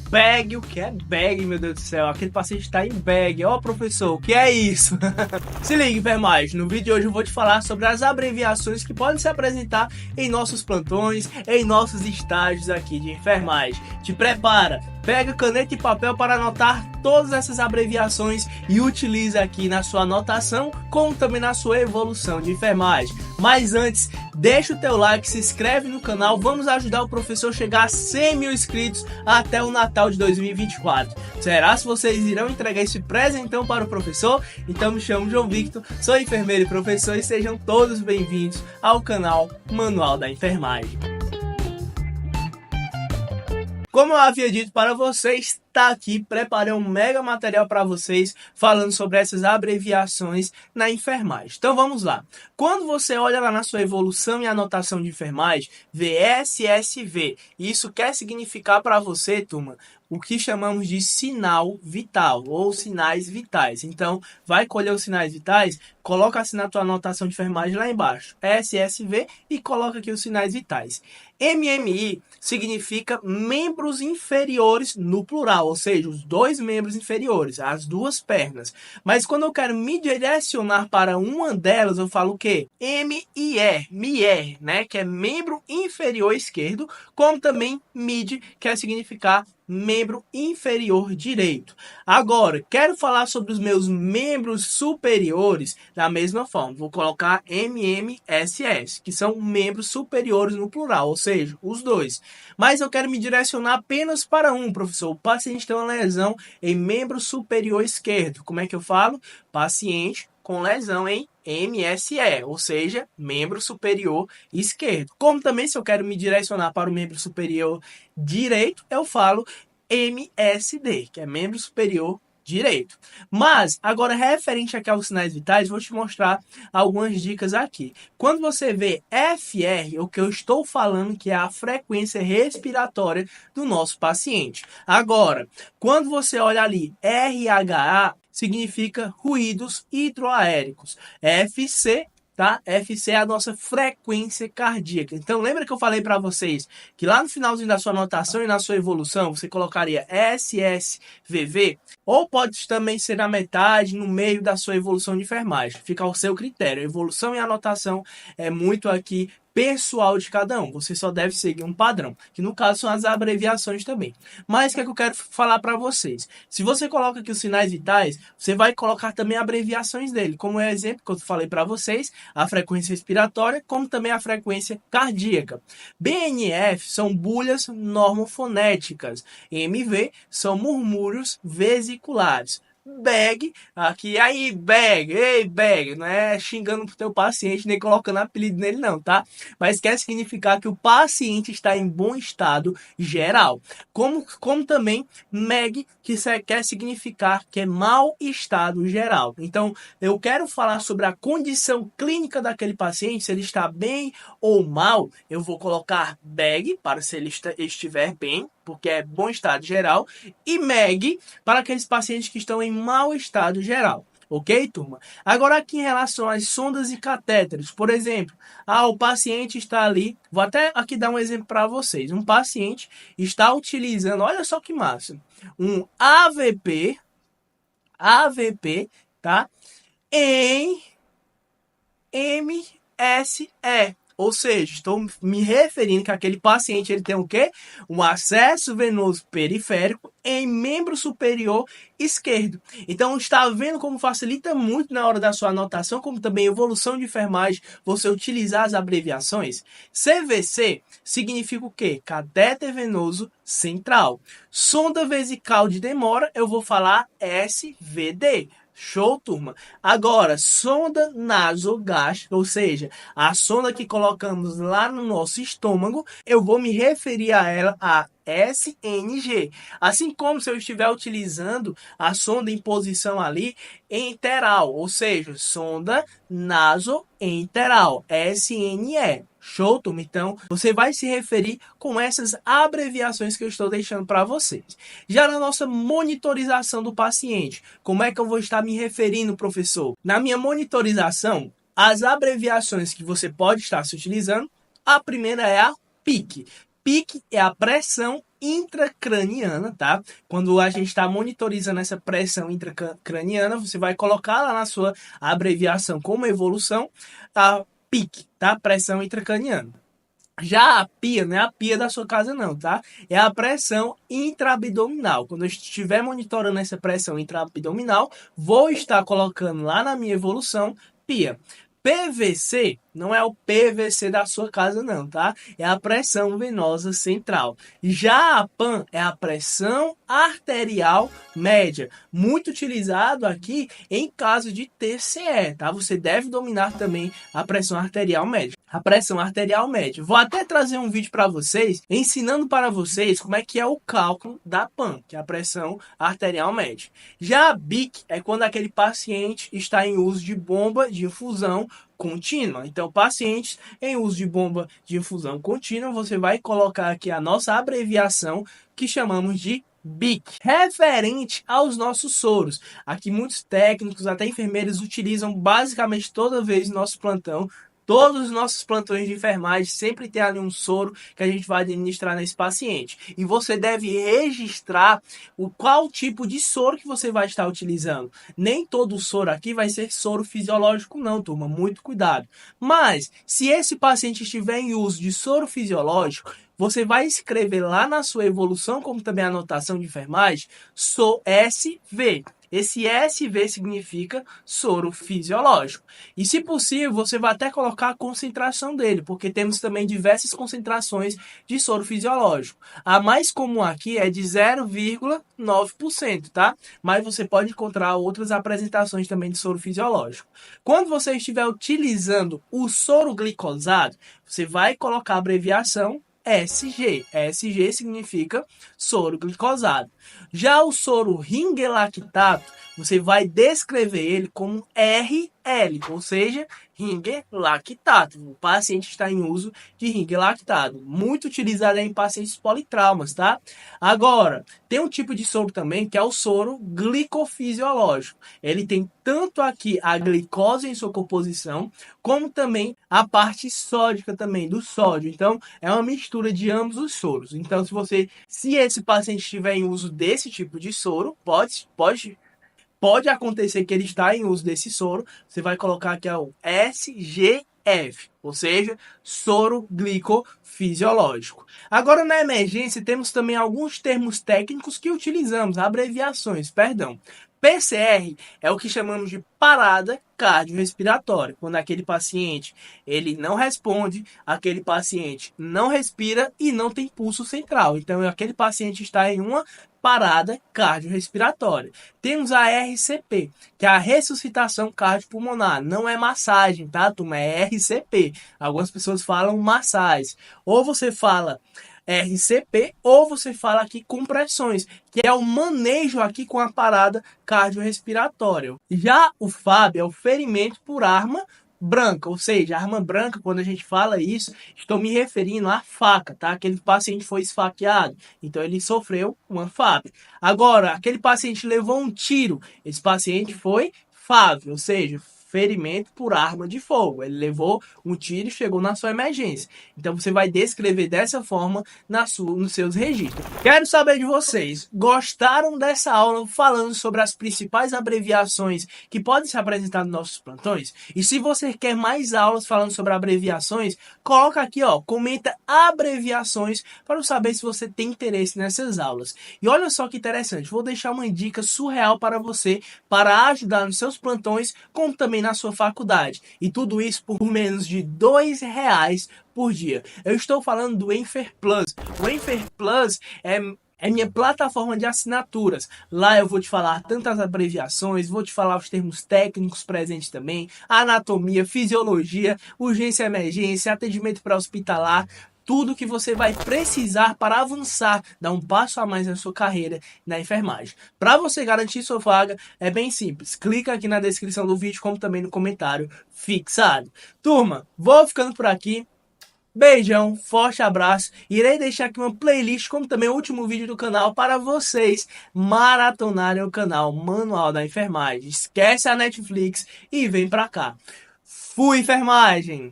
Bag, o que é bag, meu Deus do céu? Aquele paciente está em bag. Ó, professor, o que é isso? Se liga, enfermagem. No vídeo de hoje eu vou te falar sobre as abreviações que podem se apresentar em nossos plantões, em nossos estágios aqui de enfermagem. Te prepara, pega caneta e papel para anotar todas essas abreviações e utilize aqui na sua anotação, como também na sua evolução de enfermagem. Mas antes, deixa o teu like, se inscreve no canal, vamos ajudar o professor a chegar a 100 mil inscritos até o Natal de 2024. Será se vocês irão entregar esse presentão para o professor? Então me chamo João Victor, sou enfermeiro e professor e sejam todos bem-vindos ao canal Manual da Enfermagem. Como eu havia dito para vocês, tá aqui, preparei um mega material para vocês falando sobre essas abreviações na enfermagem. Então vamos lá. Quando você olha lá na sua evolução e anotação de enfermagem, vê SSV. Isso quer significar para você, turma, o que chamamos de sinal vital ou sinais vitais. Então, vai colher os sinais vitais, coloca assim na tua anotação de enfermagem lá embaixo, SSV, e coloca aqui os sinais vitais. MMI significa membros inferiores no plural, ou seja, os dois membros inferiores, as duas pernas. Mas quando eu quero me direcionar para uma delas, eu falo o quê? MIE, né? Que é membro inferior esquerdo, como também MID, que quer significar membro inferior direito. Agora, quero falar sobre os meus membros superiores da mesma forma. Vou colocar MMSS, que são membros superiores no plural, ou seja, os dois. Mas eu quero me direcionar apenas para um, professor. O paciente tem uma lesão em membro superior esquerdo. Como é que eu falo? Paciente com lesão em MSE, ou seja, membro superior esquerdo. Como também, se eu quero me direcionar para o membro superior direito, eu falo MSD, que é membro superior direito. Mas, agora, referente aqui aos sinais vitais, vou te mostrar algumas dicas aqui. Quando você vê FR, o que eu estou falando que é a frequência respiratória do nosso paciente. Agora, quando você olha ali RHA, significa ruídos hidroaéricos. FC, tá? FC é a nossa frequência cardíaca. Então, lembra que eu falei para vocês que lá no finalzinho da sua anotação e na sua evolução, você colocaria SSVV? Ou pode também ser na metade, no meio da sua evolução de enfermagem. Fica ao seu critério. A evolução e a anotação é muito aqui pessoal de cada um. Você só deve seguir um padrão, que no caso são as abreviações também. Mas o que é que eu quero falar para vocês? Se você coloca aqui os sinais vitais, você vai colocar também abreviações dele, como é o exemplo que eu falei para vocês, a frequência respiratória, como também a frequência cardíaca. BNF são bulhas normofonéticas. MV são murmúrios vesiculares. Bag, aqui, aí, bag, ei, bag, não é xingando pro teu paciente, nem colocando apelido nele não, tá? Mas quer significar que o paciente está em bom estado geral. Como também MEG, que quer significar que é mau estado geral. Então, eu quero falar sobre a condição clínica daquele paciente, se ele está bem ou mal, eu vou colocar BAG, para se ele estiver bem, porque é bom estado geral, e MEG para aqueles pacientes que estão em mau estado geral. Ok, turma? Agora aqui em relação às sondas e catéteres, por exemplo, o paciente está ali, vou até aqui dar um exemplo para vocês, um paciente está utilizando, olha só que massa, um AVP, tá? Em MSE. Ou seja, estou me referindo que aquele paciente ele tem o quê? Um acesso venoso periférico em membro superior esquerdo. Então, está vendo como facilita muito na hora da sua anotação, como também evolução de enfermagem, você utilizar as abreviações? CVC significa o quê? Catéter venoso central. Sonda vesical de demora, eu vou falar SVD. Show, turma? Agora, sonda nasogástrica, ou seja, a sonda que colocamos lá no nosso estômago, eu vou me referir a ela a SNG. Assim como se eu estiver utilizando a sonda em posição ali enteral, ou seja, sonda nasoenteral, SNE. Show, turma? Então, você vai se referir com essas abreviações que eu estou deixando para vocês. Já na nossa monitorização do paciente, como é que eu vou estar me referindo, professor? Na minha monitorização, as abreviações que você pode estar se utilizando, a primeira é a PIC. PIC é a pressão intracraniana, tá? Quando a gente está monitorizando essa pressão intracraniana, você vai colocar lá na sua abreviação como evolução a PIC, tá? Pressão intracraniana. Já a PIA, não é a PIA da sua casa não, tá? É a pressão intraabdominal. Quando eu estiver monitorando essa pressão intraabdominal, vou estar colocando lá na minha evolução PIA. PVC não é o PVC da sua casa não, tá? É a pressão venosa central. Já a PAN é a pressão arterial média, muito utilizado aqui em caso de TCE, tá? Você deve dominar também a pressão arterial média. A pressão arterial média. Vou até trazer um vídeo para vocês, ensinando para vocês como é que é o cálculo da PAN, que é a pressão arterial média. Já a BIC é quando aquele paciente está em uso de bomba de infusão contínua. Então, pacientes em uso de bomba de infusão contínua, você vai colocar aqui a nossa abreviação que chamamos de BIC, referente aos nossos soros. Aqui muitos técnicos, até enfermeiros, utilizam basicamente toda vez no nosso plantão. Todos os nossos plantões de enfermagem sempre tem ali um soro que a gente vai administrar nesse paciente. E você deve registrar qual tipo de soro que você vai estar utilizando. Nem todo soro aqui vai ser soro fisiológico não, turma. Muito cuidado. Mas, se esse paciente estiver em uso de soro fisiológico, você vai escrever lá na sua evolução, como também a anotação de enfermagem, SV. Esse SV significa soro fisiológico. E se possível, você vai até colocar a concentração dele, porque temos também diversas concentrações de soro fisiológico. A mais comum aqui é de 0,9%, tá? Mas você pode encontrar outras apresentações também de soro fisiológico. Quando você estiver utilizando o soro glicosado, você vai colocar a abreviação SG. SG significa soro glicosado. Já o soro ringelactato, você vai descrever ele como RL, ou seja, ringelactato. O paciente está em uso de ringelactato, muito utilizado em pacientes politraumas, tá? Agora, tem um tipo de soro também que é o soro glicofisiológico. Ele tem tanto aqui a glicose em sua composição, como também a parte sódica também do sódio. Então, é uma mistura de ambos os soros. Então, se esse paciente estiver em uso desse tipo de soro, pode acontecer que ele está em uso desse soro. Você vai colocar aqui o SGF, ou seja, soro glicofisiológico. Agora, na emergência, temos também alguns termos técnicos que utilizamos, abreviações, perdão. PCR é o que chamamos de parada cardiorrespiratória, quando aquele paciente ele não responde, aquele paciente não respira e não tem pulso central. Então, aquele paciente está em uma parada cardiorrespiratória. Temos a RCP, que é a ressuscitação cardiopulmonar. Não é massagem, tá, turma? É RCP. Algumas pessoas falam massagem. Ou você fala RCP, ou você fala aqui compressões, que é o manejo aqui com a parada cardiorrespiratória. Já o FAB é o ferimento por arma branca, ou seja, arma branca, quando a gente fala isso, estou me referindo à faca, tá? Aquele paciente foi esfaqueado, então ele sofreu uma FAB. Agora, aquele paciente levou um tiro, esse paciente foi FAV, ou seja, ferimento por arma de fogo. Ele levou um tiro e chegou na sua emergência. Então você vai descrever dessa forma nos seus registros. Quero saber de vocês, gostaram dessa aula falando sobre as principais abreviações que podem se apresentar nos nossos plantões? E se você quer mais aulas falando sobre abreviações, coloca aqui, ó, comenta abreviações para eu saber se você tem interesse nessas aulas. E olha só que interessante, vou deixar uma dica surreal para você para ajudar nos seus plantões, como também na sua faculdade. E tudo isso por menos de R$2 por dia. Eu estou falando do Enfer Plus. O Enfer Plus é minha plataforma de assinaturas. Lá eu vou te falar tantas abreviações, vou te falar os termos técnicos presentes também, anatomia, fisiologia, urgência e emergência, atendimento pré-hospitalar, tudo que você vai precisar para avançar, dar um passo a mais na sua carreira na enfermagem. Para você garantir sua vaga, é bem simples. Clica aqui na descrição do vídeo, como também no comentário fixado. Turma, vou ficando por aqui. Beijão, forte abraço. Irei deixar aqui uma playlist, como também o último vídeo do canal, para vocês maratonarem o canal Manual da Enfermagem. Esquece a Netflix e vem pra cá. Fui, enfermagem!